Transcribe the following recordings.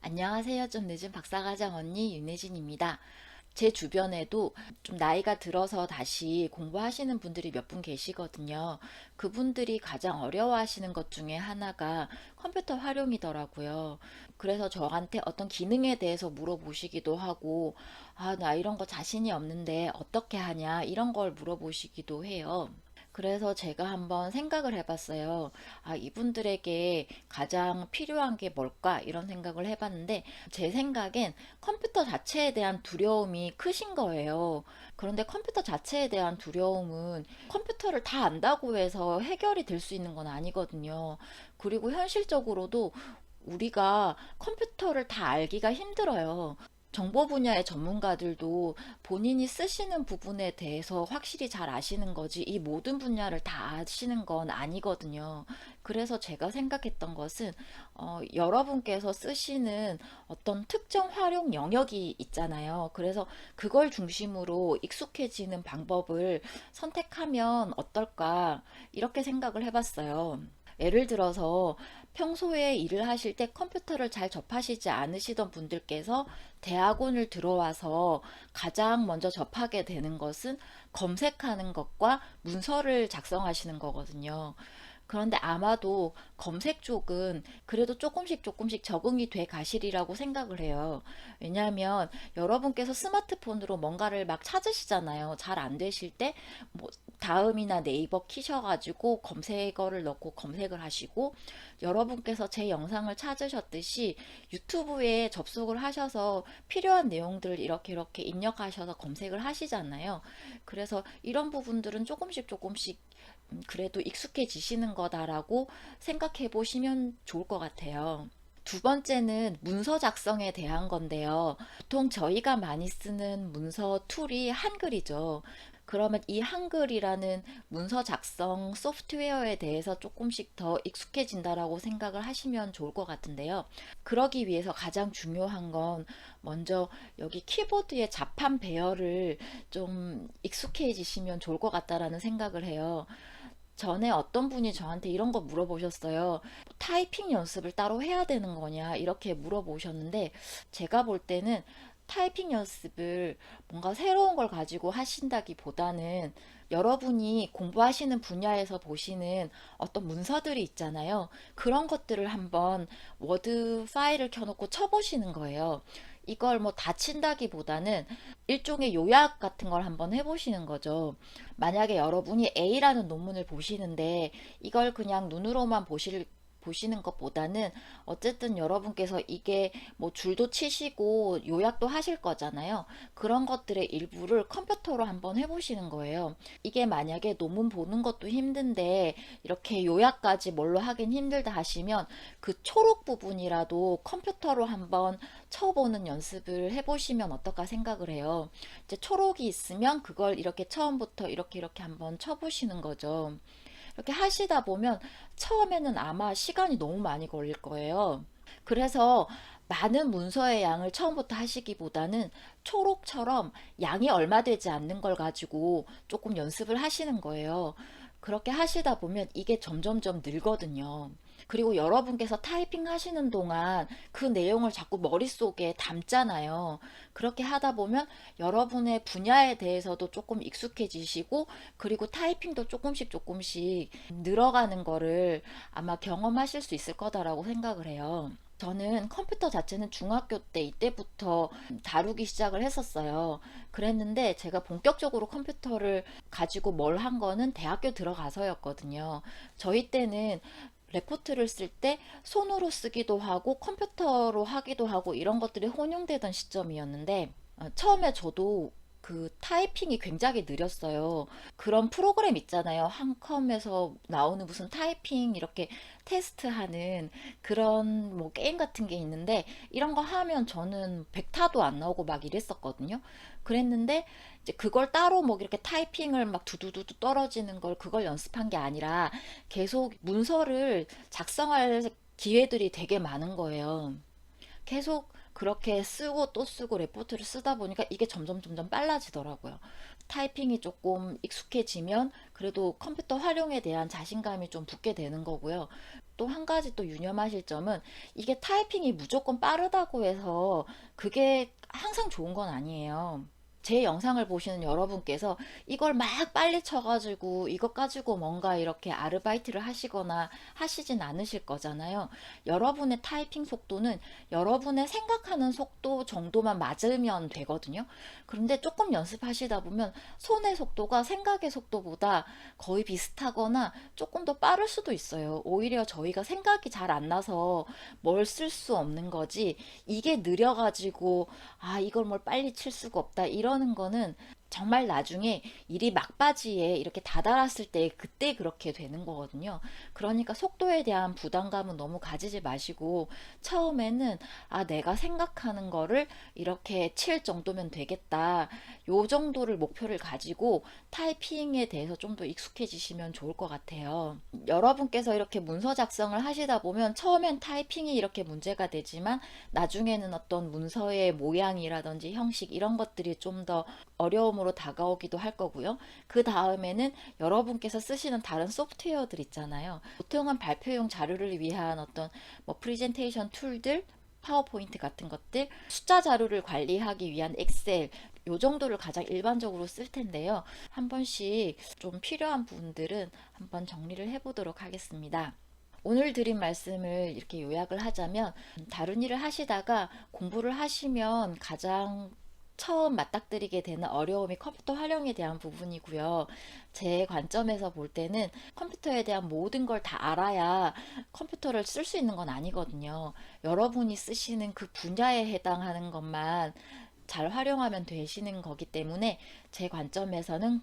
안녕하세요. 좀 늦은 박사과정 언니 윤혜진입니다. 제 주변에도 좀 나이가 들어서 다시 공부하시는 분들이 몇 분 계시거든요. 그분들이 가장 어려워하시는 것 중에 하나가 컴퓨터 활용이더라고요. 그래서 저한테 어떤 기능에 대해서 물어보시기도 하고, 나 이런 거 자신이 없는데 어떻게 하냐, 이런 걸 물어보시기도 해요. 그래서 제가 한번 생각을 해봤어요. 이분들에게 가장 필요한 게 뭘까? 이런 생각을 해봤는데, 제 생각엔 컴퓨터 자체에 대한 두려움이 크신 거예요. 그런데 컴퓨터 자체에 대한 두려움은 컴퓨터를 다 안다고 해서 해결이 될 수 있는 건 아니거든요. 그리고 현실적으로도 우리가 컴퓨터를 다 알기가 힘들어요. 정보 분야의 전문가들도 본인이 쓰시는 부분에 대해서 확실히 잘 아시는 거지 이 모든 분야를 다 아시는 건 아니거든요. 그래서 제가 생각했던 것은 여러분께서 쓰시는 어떤 특정 활용 영역이 있잖아요. 그래서 그걸 중심으로 익숙해지는 방법을 선택하면 어떨까 이렇게 생각을 해봤어요. 예를 들어서 평소에 일을 하실 때 컴퓨터를 잘 접하시지 않으시던 분들께서 대학원을 들어와서 가장 먼저 접하게 되는 것은 검색하는 것과 문서를 작성하시는 거거든요. 그런데 아마도 검색 쪽은 그래도 조금씩 적응이 돼 가시리라고 생각을 해요. 왜냐하면 여러분께서 스마트폰으로 뭔가를 막 찾으시잖아요. 잘 안 되실 때 뭐 다음이나 네이버 키셔가지고 검색어를 넣고 검색을 하시고, 여러분께서 제 영상을 찾으셨듯이 유튜브에 접속을 하셔서 필요한 내용들을 이렇게 입력하셔서 검색을 하시잖아요. 그래서 이런 부분들은 조금씩 그래도 익숙해지시는 거다라고 생각해 보시면 좋을 것 같아요. 두 번째는 문서 작성에 대한 건데요. 보통 저희가 많이 쓰는 문서 툴이 한글이죠. 그러면 이 한글이라는 문서 작성 소프트웨어에 대해서 조금씩 더 익숙해진다라고 생각을 하시면 좋을 것 같은데요. 그러기 위해서 가장 중요한 건 먼저 여기 키보드의 자판 배열을 좀 익숙해지시면 좋을 것 같다라는 생각을 해요. 전에 어떤 분이 저한테 이런 거 물어보셨어요. 타이핑 연습을 따로 해야 되는 거냐? 이렇게 물어보셨는데, 제가 볼 때는 타이핑 연습을 뭔가 새로운 걸 가지고 하신다기보다는 여러분이 공부하시는 분야에서 보시는 어떤 문서들이 있잖아요. 그런 것들을 한번 워드 파일을 켜놓고 쳐보시는 거예요. 이걸 뭐 다친다기보다는 일종의 요약 같은 걸 한번 해보시는 거죠. 만약에 여러분이 A라는 논문을 보시는데 이걸 그냥 눈으로만 보시는 것보다는 어쨌든 여러분께서 이게 뭐 줄도 치시고 요약도 하실 거잖아요. 그런 것들의 일부를 컴퓨터로 한번 해보시는 거예요. 이게 만약에 논문 보는 것도 힘든데 이렇게 요약까지 뭘로 하긴 힘들다 하시면 그 초록 부분이라도 컴퓨터로 한번 쳐보는 연습을 해보시면 어떨까 생각을 해요. 이제 초록이 있으면 그걸 이렇게 처음부터 이렇게 한번 쳐보시는 거죠. 이렇게 하시다 보면 처음에는 아마 시간이 너무 많이 걸릴 거예요. 그래서 많은 문서의 양을 처음부터 하시기보다는 초록처럼 양이 얼마 되지 않는 걸 가지고 조금 연습을 하시는 거예요. 그렇게 하시다 보면 이게 점점점 늘거든요. 그리고 여러분께서 타이핑 하시는 동안 그 내용을 자꾸 머릿속에 담잖아요. 그렇게 하다 보면 여러분의 분야에 대해서도 조금 익숙해지시고, 그리고 타이핑도 조금씩 늘어가는 거를 아마 경험하실 수 있을 거다라고 생각을 해요. 저는 컴퓨터 자체는 중학교 때 이때부터 다루기 시작을 했었어요. 그랬는데 제가 본격적으로 컴퓨터를 가지고 뭘 한 거는 대학교 들어가서였거든요. 저희 때는 레포트를 쓸 때 손으로 쓰기도 하고 컴퓨터로 하기도 하고 이런 것들이 혼용되던 시점이었는데, 처음에 저도 그 타이핑이 굉장히 느렸어요. 그런 프로그램 있잖아요. 한컴에서 나오는 무슨 타이핑 이렇게 테스트하는 그런 뭐 게임 같은 게 있는데, 이런 거 하면 저는 백타도 안 나오고 막 이랬었거든요. 그랬는데 이제 그걸 따로 뭐 이렇게 타이핑을 막 두두두두 떨어지는 걸 그걸 연습한 게 아니라 계속 문서를 작성할 기회들이 되게 많은 거예요. 계속 그렇게 쓰고 또 쓰고 레포트를 쓰다 보니까 이게 점점 빨라지더라고요. 타이핑이 조금 익숙해지면 그래도 컴퓨터 활용에 대한 자신감이 좀 붙게 되는 거고요. 또 한 가지 또 유념하실 점은 이게 타이핑이 무조건 빠르다고 해서 그게 항상 좋은 건 아니에요. 제 영상을 보시는 여러분께서 이걸 막 빨리 쳐가지고 이것 가지고 뭔가 이렇게 아르바이트를 하시거나 하시진 않으실 거잖아요. 여러분의 타이핑 속도는 여러분의 생각하는 속도 정도만 맞으면 되거든요. 그런데 조금 연습하시다 보면 손의 속도가 생각의 속도보다 거의 비슷하거나 조금 더 빠를 수도 있어요. 오히려 저희가 생각이 잘 안 나서 뭘 쓸 수 없는 거지, 이게 느려가지고 아 이걸 뭘 빨리 칠 수가 없다 이러는 거는 정말 나중에 일이 막바지에 이렇게 다다랐을 때 그때 그렇게 되는 거거든요. 그러니까 속도에 대한 부담감은 너무 가지지 마시고 처음에는 아 내가 생각하는 거를 이렇게 칠 정도면 되겠다, 요 정도를 목표를 가지고 타이핑에 대해서 좀 더 익숙해지시면 좋을 것 같아요. 여러분께서 이렇게 문서 작성을 하시다 보면 처음엔 타이핑이 이렇게 문제가 되지만 나중에는 어떤 문서의 모양이라든지 형식 이런 것들이 좀 더 어려움으로 다가오기도 할 거고요. 그 다음에는 여러분께서 쓰시는 다른 소프트웨어들 있잖아요. 보통은 발표용 자료를 위한 어떤 뭐 프레젠테이션 툴들, 파워포인트 같은 것들, 숫자 자료를 관리하기 위한 엑셀, 요 정도를 가장 일반적으로 쓸 텐데요. 한 번씩 좀 필요한 부분들은 한번 정리를 해보도록 하겠습니다. 오늘 드린 말씀을 이렇게 요약을 하자면, 다른 일을 하시다가 공부를 하시면 가장 처음 맞닥뜨리게 되는 어려움이 컴퓨터 활용에 대한 부분이고요. 제 관점에서 볼 때는 컴퓨터에 대한 모든 걸 다 알아야 컴퓨터를 쓸 수 있는 건 아니거든요. 여러분이 쓰시는 그 분야에 해당하는 것만 잘 활용하면 되시는 거기 때문에 제 관점에서는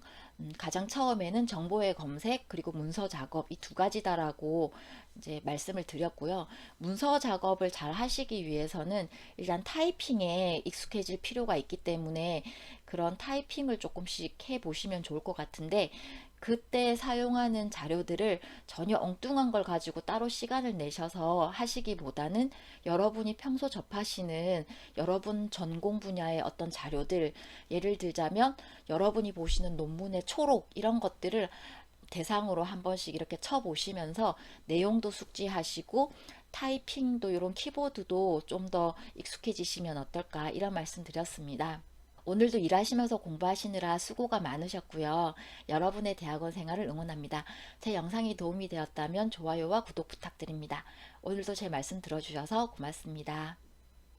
가장 처음에는 정보의 검색 그리고 문서 작업 이 두 가지다라고 이제 말씀을 드렸고요. 문서 작업을 잘 하시기 위해서는 일단 타이핑에 익숙해질 필요가 있기 때문에 그런 타이핑을 조금씩 해 보시면 좋을 것 같은데, 그때 사용하는 자료들을 전혀 엉뚱한 걸 가지고 따로 시간을 내셔서 하시기보다는 여러분이 평소 접하시는 여러분 전공 분야의 어떤 자료들, 예를 들자면 여러분이 보시는 논문의 초록 이런 것들을 대상으로 한 번씩 이렇게 쳐보시면서 내용도 숙지하시고 타이핑도 이런 키보드도 좀 더 익숙해지시면 어떨까 이런 말씀 드렸습니다. 오늘도 일하시면서 공부하시느라 수고가 많으셨고요. 여러분의 대학원 생활을 응원합니다. 제 영상이 도움이 되었다면 좋아요와 구독 부탁드립니다. 오늘도 제 말씀 들어주셔서 고맙습니다.